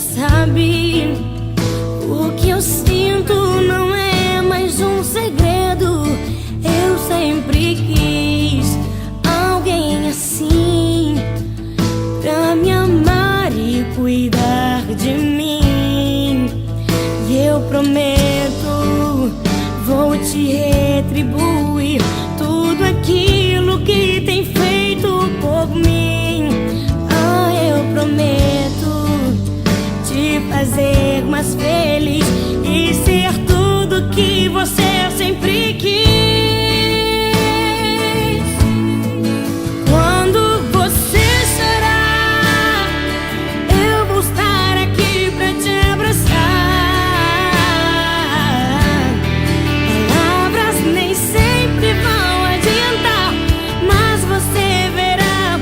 sabe. O que eu sinto não é mais um segredo. Eu sempre quis alguém assim, pra me amar e cuidar de mim. E eu prometo, vou te retribuir tudo aquilo que tem feito por mim. Ah, eu prometo te fazer mais feliz e ser tudo que você sempre quis. Quando você chorar, eu vou estar aqui pra te abraçar. Palavras nem sempre vão adiantar, mas você verá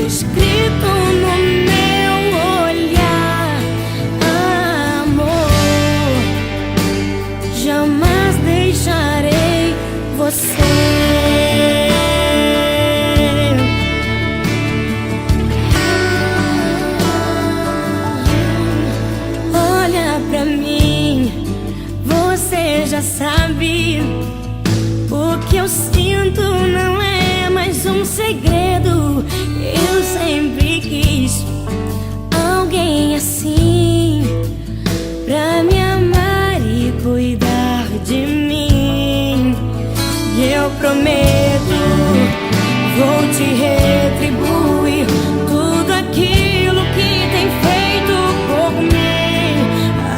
escrito no meu olhar. Amor, jamais deixarei você. Olha pra mim, você já sabe. O que eu sinto não é mais um segredo. Eu sempre quis alguém assim, pra me amar e cuidar de mim. E eu prometo, vou te retribuir tudo aquilo que tem feito por mim.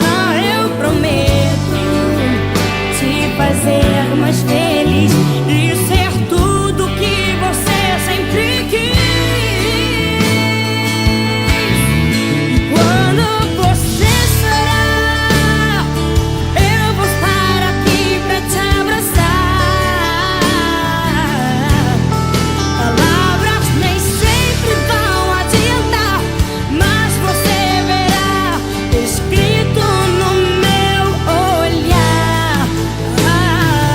Ah, eu prometo te fazer mais feliz e ser tudo que você sempre quis. E quando você chorar, eu vou estar aqui pra te abraçar. Palavras nem sempre vão adiantar, mas você verá escrito no meu olhar.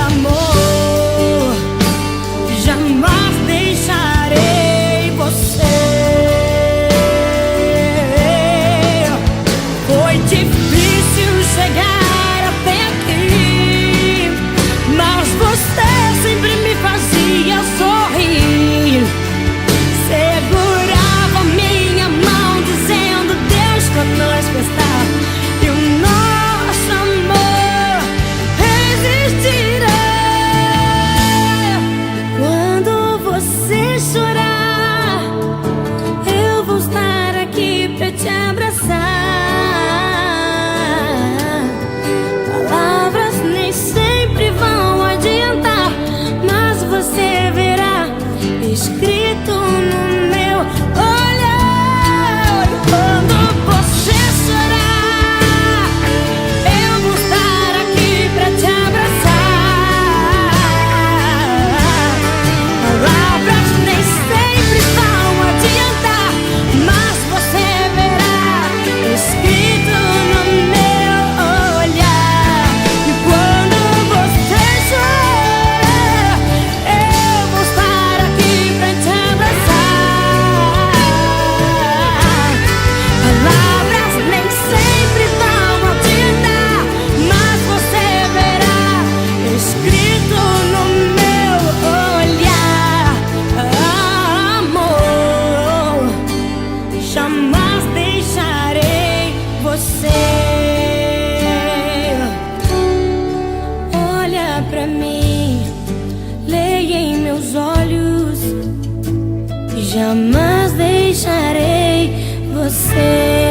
Amor, jamais deixarei você. Foi difícil chegar até aqui, mas você sempre me fazia sorrir. Segurava minha mão dizendo: Deus conosco está, e o nosso amor resistirá. Quando você chorar, eu vou estar aqui pra te abraçar. Palavras nem sempre vão adiantar, mas você verá escrito no meu olhar. Quando você chorar, eu vou estar aqui pra te abraçar. Palavras nem sempre vão adiantar, mas você verá escrito no meu olhar. E quando você chorar, eu vou estar aqui pra te abraçar. Palavras nem sempre vão adiantar, mas você verá escrito no meu olhar. Amor, jamais deixarei você. Olha pra mim, leia em meus olhos, jamais deixarei você.